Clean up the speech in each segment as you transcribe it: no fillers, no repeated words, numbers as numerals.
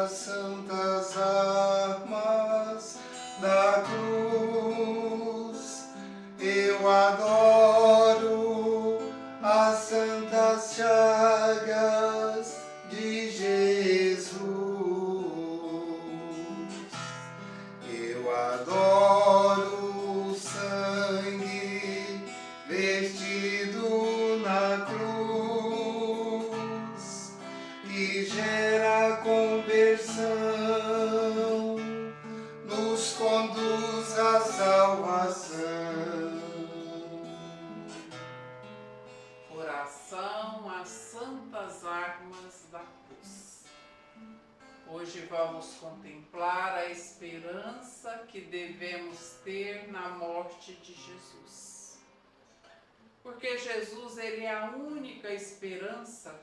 as santas armas da cruz. Eu adoro as santas chagas de Jesus. Eu adoro o sangue vertido na cruz, que gera conversão, nos conduz à salvação. Oração às santas armas da cruz. Hoje vamos contemplar a esperança que devemos ter na morte de Jesus. Porque Jesus, ele é a única esperança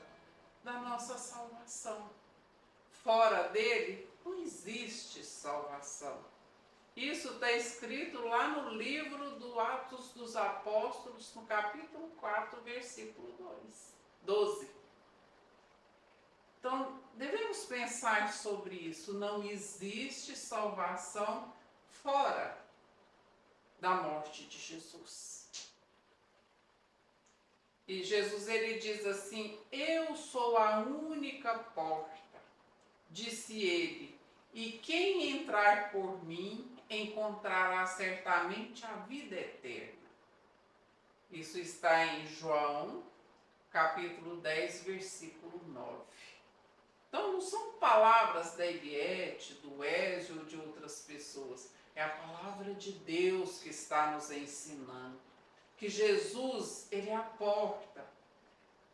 da nossa salvação. Fora dele não existe salvação. Isso está escrito lá no livro do Atos dos Apóstolos, no capítulo 4, versículo 12. Então, devemos pensar sobre isso. Não existe salvação fora da morte de Jesus. E Jesus, ele diz assim: eu sou a única porta, disse ele, e quem entrar por mim encontrará certamente a vida eterna. Isso está em João, capítulo 10, versículo 9. Então, não são palavras da Eliette, do Ézio ou de outras pessoas. É a palavra de Deus que está nos ensinando. Que Jesus, ele é a porta.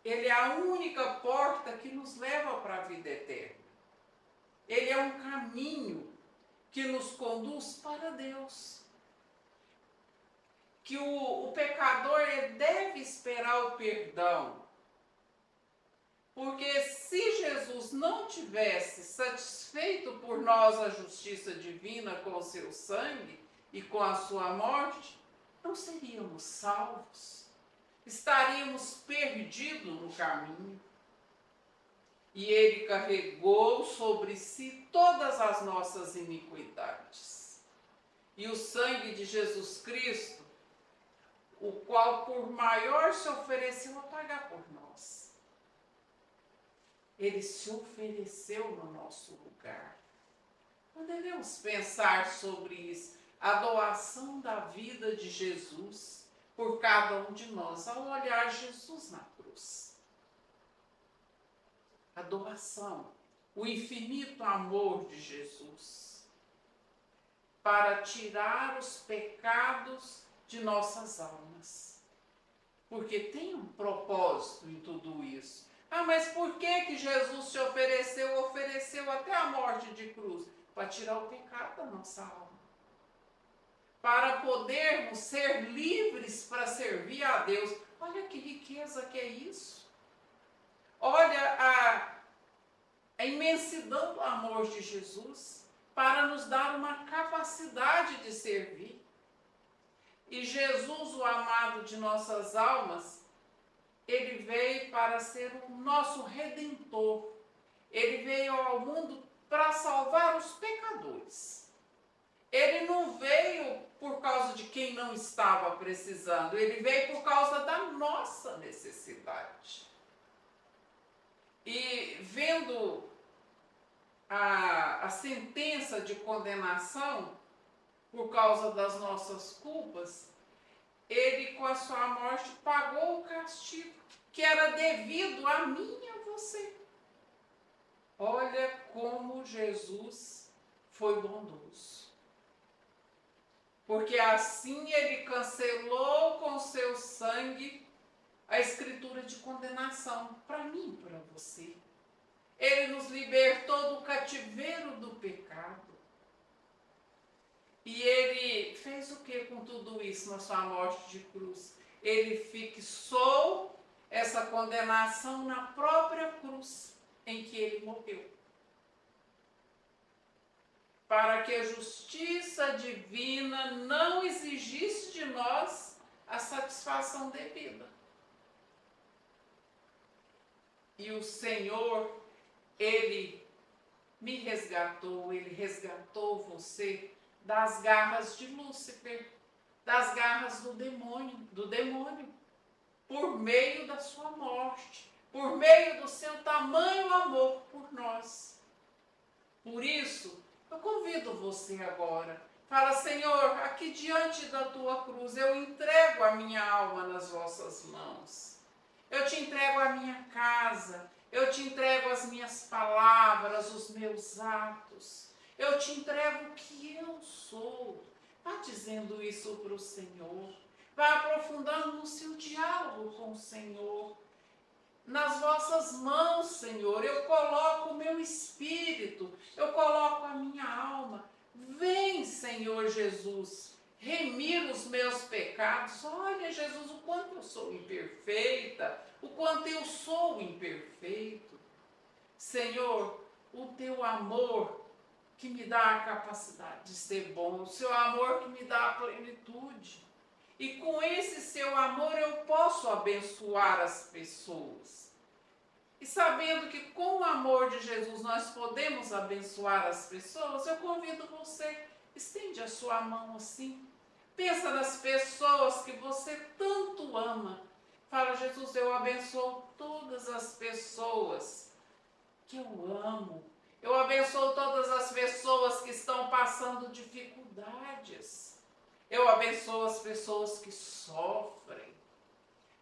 Ele é a única porta que nos leva para a vida eterna. Ele é um caminho que nos conduz para Deus. Que o pecador deve esperar o perdão. Porque se Jesus não tivesse satisfeito por nós a justiça divina com o seu sangue e com a sua morte, não seríamos salvos. Estaríamos perdidos no caminho. E ele carregou sobre si todas as nossas iniquidades. E o sangue de Jesus Cristo, o qual por maior se ofereceu a pagar por nós. Ele se ofereceu no nosso lugar. Não devemos pensar sobre isso. A doação da vida de Jesus por cada um de nós, ao olhar Jesus na cruz. A doação, o infinito amor de Jesus para tirar os pecados de nossas almas. Porque tem um propósito em tudo isso. Ah, mas por que Jesus se ofereceu até a morte de cruz? Para tirar o pecado da nossa alma. Para podermos ser livres para servir a Deus. Olha que riqueza que é isso. Olha a imensidão do amor de Jesus para nos dar uma capacidade de servir. E Jesus, o amado de nossas almas, ele veio para ser o nosso Redentor. Ele veio ao mundo para salvar os pecadores. Ele não veio por causa de quem não estava precisando. Ele veio por causa da nossa necessidade. E vendo a sentença de condenação por causa das nossas culpas, ele, com a sua morte, pagou o castigo que era devido a mim e a você. Olha como Jesus foi bondoso. Porque assim ele cancelou com seu sangue a escritura de condenação para mim e para você. Ele nos libertou do cativeiro do pecado. E ele fez o que com tudo isso na sua morte de cruz? Ele fixou essa condenação na própria cruz em que ele morreu. Para que a justiça divina não exigisse de nós a satisfação devida. E o Senhor, ele me resgatou, Ele resgatou você das garras de Lúcifer, das garras do demônio, por meio da sua morte, por meio do seu tamanho amor por nós. Por isso, eu convido você agora, fala, Senhor, aqui diante da tua cruz, eu entrego a minha alma nas vossas mãos. Eu te entrego a minha casa, eu te entrego as minhas palavras, os meus atos. Eu te entrego o que eu sou. Vá dizendo isso para o Senhor. Vá aprofundando no seu diálogo com o Senhor. Nas vossas mãos, Senhor, eu coloco o meu espírito, eu coloco a minha alma. Vem, Senhor Jesus, remir os meus pecados. Olha, Jesus, o quanto eu sou imperfeita, o quanto eu sou imperfeito. Senhor, o teu amor que me dá a capacidade de ser bom, o seu amor que me dá a plenitude. E com esse seu amor eu posso abençoar as pessoas. E sabendo que com o amor de Jesus nós podemos abençoar as pessoas, eu convido você, estende a sua mão assim. Pensa nas pessoas que você tanto ama. Fala, Jesus, eu abençoo todas as pessoas que eu amo. Eu abençoo todas as pessoas que estão passando dificuldades. Eu abençoo as pessoas que sofrem.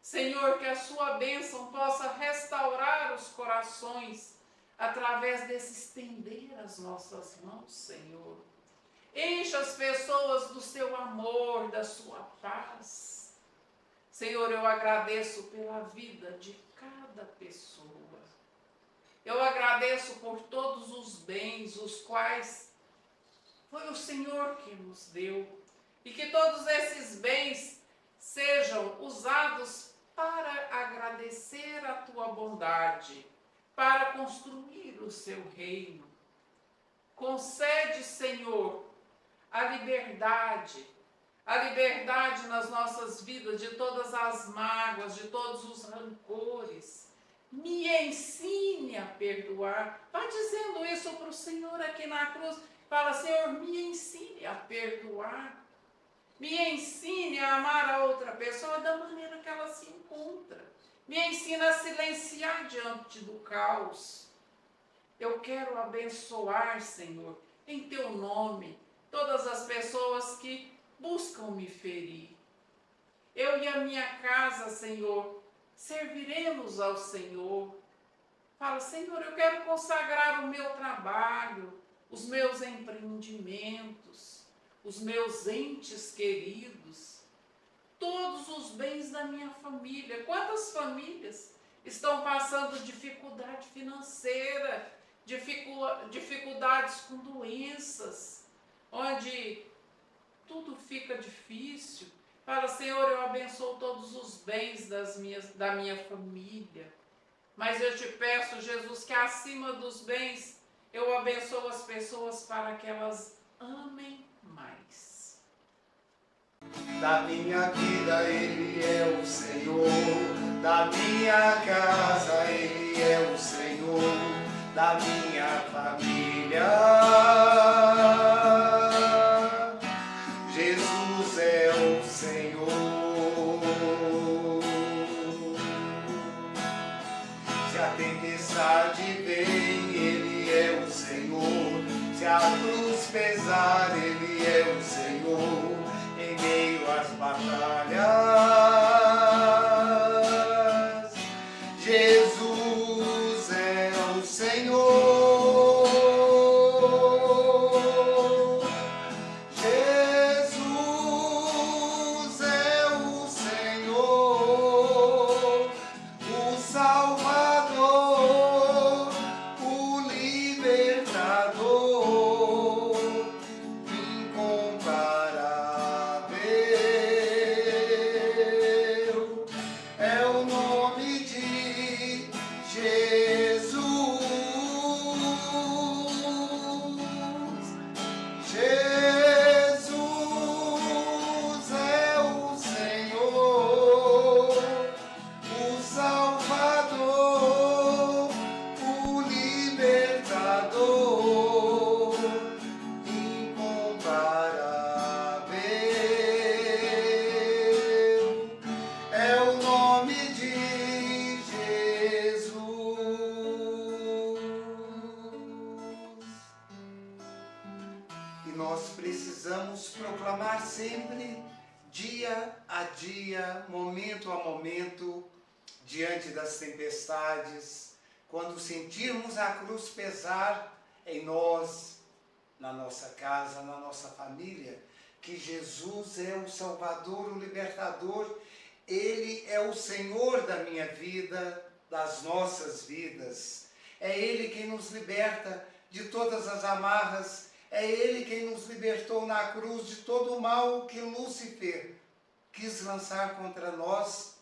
Senhor, que a sua bênção possa restaurar os corações através desse estender as nossas mãos, Senhor. Encha as pessoas do seu amor, da sua paz. Senhor, eu agradeço pela vida de cada pessoa. Eu agradeço por todos os bens, os quais foi o Senhor que nos deu. E que todos esses bens sejam usados para agradecer a tua bondade, para construir o seu reino. Concede, Senhor, a liberdade nas nossas vidas de todas as mágoas, de todos os rancores. Me ensine a perdoar. Vá dizendo isso para o Senhor aqui na cruz. Fala, Senhor, me ensine a perdoar. Me ensine a amar a outra pessoa da maneira que ela se encontra. Me ensina a silenciar diante do caos. Eu quero abençoar, Senhor, em teu nome, todas as pessoas que buscam me ferir. Eu e a minha casa, Senhor, serviremos ao Senhor. Fala, Senhor, eu quero consagrar o meu trabalho, os meus empreendimentos, os meus entes queridos, todos os bens da minha família. Quantas famílias estão passando dificuldade financeira, dificuldades com doenças, onde tudo fica difícil. Fala, Senhor, eu abençoo todos os bens da minha família. Mas eu te peço, Jesus, que acima dos bens, eu abençoo as pessoas para que elas amem mais. Da minha vida Ele é o Senhor, da minha casa Ele é o Senhor, da minha família. Jesus é o Senhor. Se a tempestade vem, Ele é o Senhor. Se a cruz pesar, Ele é o Senhor. Em meio às batalhas, Jesus é o Senhor. Jesus é o Senhor, o Salvador, o Libertador, incomparável. É o nome de precisamos proclamar sempre, dia a dia, momento a momento, diante das tempestades, quando sentirmos a cruz pesar em nós, na nossa casa, na nossa família, que Jesus é o Salvador, o Libertador, Ele é o Senhor da minha vida, das nossas vidas. É Ele quem nos liberta de todas as amarras, é Ele quem nos libertou na cruz de todo o mal que Lúcifer quis lançar contra nós.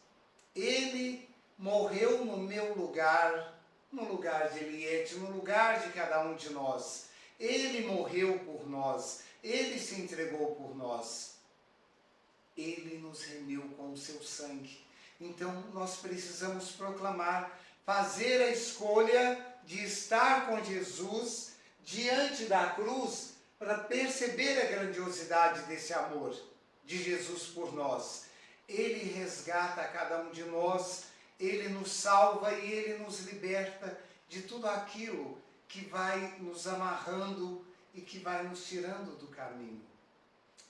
Ele morreu no meu lugar, no lugar de Eliette, no lugar de cada um de nós. Ele morreu por nós, Ele se entregou por nós. Ele nos remiu com o seu sangue. Então nós precisamos proclamar, fazer a escolha de estar com Jesus diante da cruz para perceber a grandiosidade desse amor de Jesus por nós. Ele resgata a cada um de nós, Ele nos salva e Ele nos liberta de tudo aquilo que vai nos amarrando e que vai nos tirando do caminho.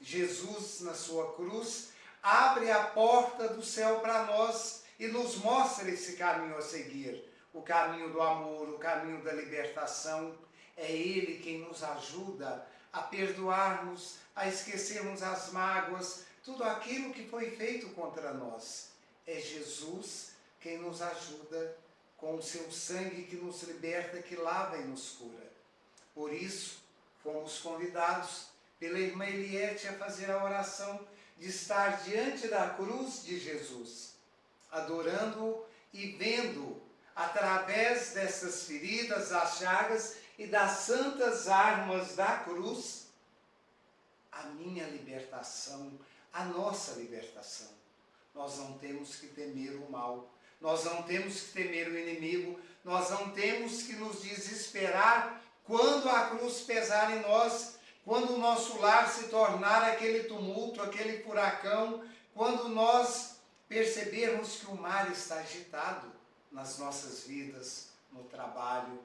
Jesus, na sua cruz, abre a porta do céu para nós e nos mostra esse caminho a seguir. O caminho do amor, o caminho da libertação. É Ele quem nos ajuda a perdoarmos, a esquecermos as mágoas, tudo aquilo que foi feito contra nós. É Jesus quem nos ajuda com o seu sangue que nos liberta, que lava e nos cura. Por isso, fomos convidados pela irmã Eliette a fazer a oração de estar diante da cruz de Jesus, adorando-o e vendo, através dessas feridas, das chagas e das santas armas da cruz, a minha libertação, a nossa libertação. Nós não temos que temer o mal, nós não temos que temer o inimigo, nós não temos que nos desesperar quando a cruz pesar em nós, quando o nosso lar se tornar aquele tumulto, aquele furacão, quando nós percebermos que o mar está agitado nas nossas vidas, no trabalho.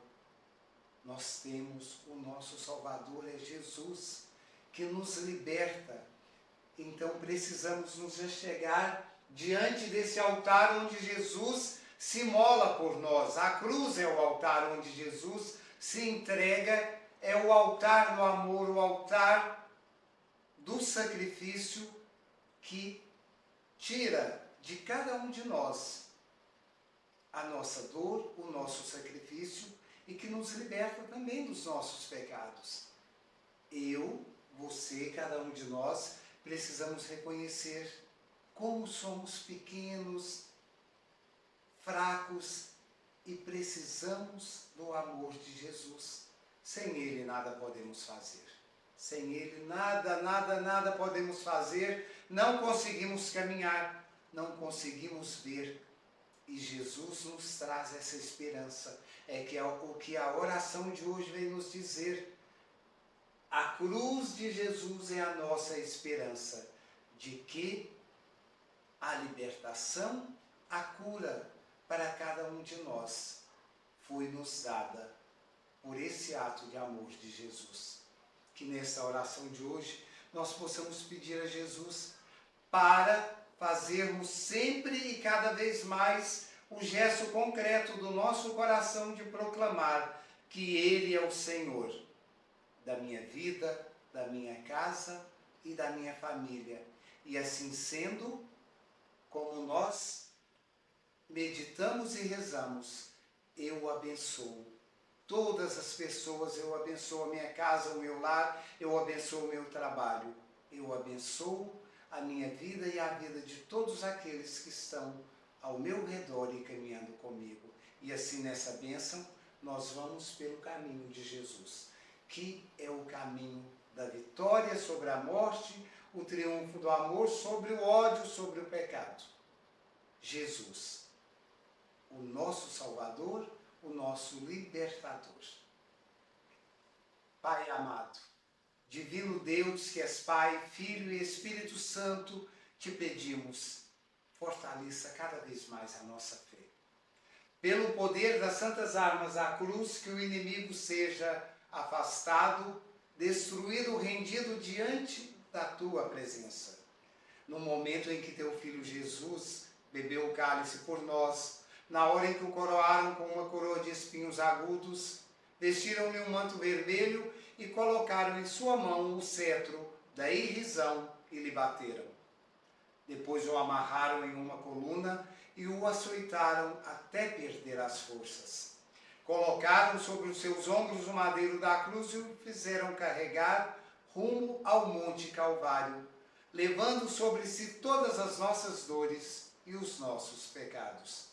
Nós temos o nosso Salvador, é Jesus, que nos liberta. Então precisamos nos achegar diante desse altar onde Jesus se mola por nós. A cruz é o altar onde Jesus se entrega, é o altar do amor, o altar do sacrifício que tira de cada um de nós a nossa dor, o nosso sacrifício e que nos liberta também dos nossos pecados. Eu, você, cada um de nós, precisamos reconhecer como somos pequenos, fracos e precisamos do amor de Jesus. Sem Ele nada podemos fazer. Sem Ele nada podemos fazer. Não conseguimos caminhar, não conseguimos ver. E Jesus nos traz essa esperança. É que o que a oração de hoje vem nos dizer. A cruz de Jesus é a nossa esperança de que a libertação, a cura para cada um de nós foi nos dada por esse ato de amor de Jesus. Que nessa oração de hoje nós possamos pedir a Jesus para fazermos sempre e cada vez mais o gesto concreto do nosso coração de proclamar que Ele é o Senhor da minha vida, da minha casa e da minha família. E assim sendo, como nós meditamos e rezamos, eu o abençoo. Todas as pessoas, eu abençoo a minha casa, o meu lar, eu abençoo o meu trabalho. Eu abençoo a minha vida e a vida de todos aqueles que estão ao meu redor e caminhando comigo. E assim nessa bênção, nós vamos pelo caminho de Jesus, que é o caminho da vitória sobre a morte, o triunfo do amor sobre o ódio, sobre o pecado. Jesus, o nosso Salvador, o nosso Libertador. Pai amado, Divino Deus, que és Pai, Filho e Espírito Santo, te pedimos, fortaleça cada vez mais a nossa fé. Pelo poder das santas armas à cruz, que o inimigo seja afastado, destruído, rendido diante da tua presença. No momento em que teu filho Jesus bebeu o cálice por nós, na hora em que o coroaram com uma coroa de espinhos agudos, vestiram-lhe um manto vermelho e colocaram em sua mão o cetro da irrisão e lhe bateram. Depois o amarraram em uma coluna e o açoitaram até perder as forças. Colocaram sobre os seus ombros o madeiro da cruz e o fizeram carregar rumo ao Monte Calvário, levando sobre si todas as nossas dores e os nossos pecados.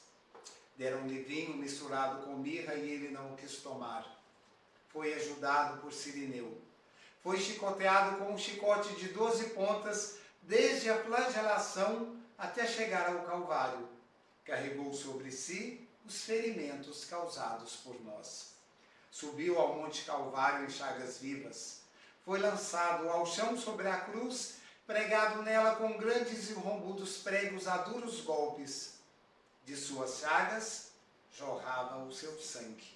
Deram-lhe vinho misturado com mirra e ele não o quis tomar. Foi ajudado por Cirineu. Foi chicoteado com um chicote de 12 pontas, desde a flagelação até chegar ao Calvário. Carregou sobre si os ferimentos causados por nós. Subiu ao Monte Calvário em chagas vivas. Foi lançado ao chão sobre a cruz, pregado nela com grandes e rombudos pregos a duros golpes. De suas chagas jorrava o seu sangue.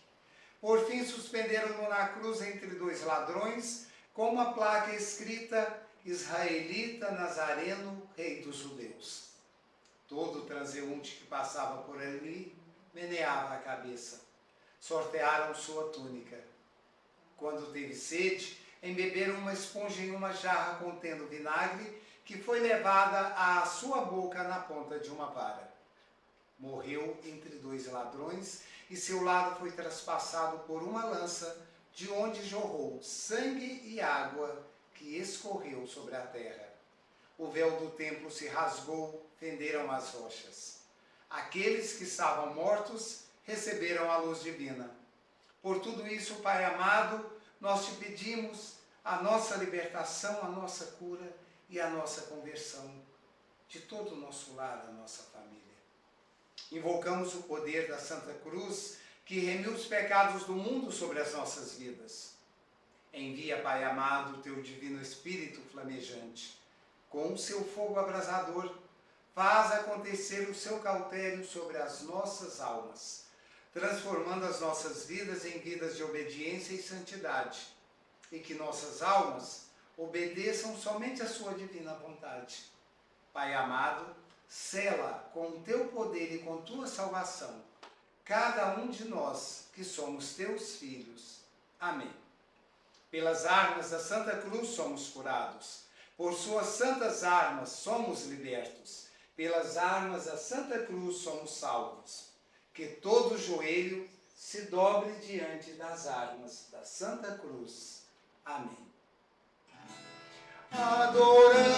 Por fim, suspenderam-no na cruz entre dois ladrões, com uma placa escrita: Israelita Nazareno, Rei dos Judeus. Todo transeunte que passava por ali meneava a cabeça. Sortearam sua túnica. Quando teve sede, embeberam uma esponja em uma jarra contendo vinagre, que foi levada à sua boca na ponta de uma vara. Morreu entre dois ladrões e seu lado foi traspassado por uma lança, de onde jorrou sangue e água que escorreu sobre a terra. O véu do templo se rasgou, fenderam as rochas. Aqueles que estavam mortos receberam a luz divina. Por tudo isso, Pai amado, nós te pedimos a nossa libertação, a nossa cura e a nossa conversão de todo o nosso lar, a nossa família. Invocamos o poder da Santa Cruz, que remiu os pecados do mundo sobre as nossas vidas. Envia, Pai amado, o teu divino Espírito flamejante. Com o seu fogo abrasador, faz acontecer o seu cautério sobre as nossas almas, transformando as nossas vidas em vidas de obediência e santidade, e que nossas almas obedeçam somente à sua divina vontade. Pai amado, sela com o teu poder e com tua salvação cada um de nós que somos teus filhos. Amém. Pelas armas da Santa Cruz somos curados. Por suas santas armas somos libertos. Pelas armas da Santa Cruz somos salvos. Que todo joelho se dobre diante das armas da Santa Cruz. Amém. Adoramos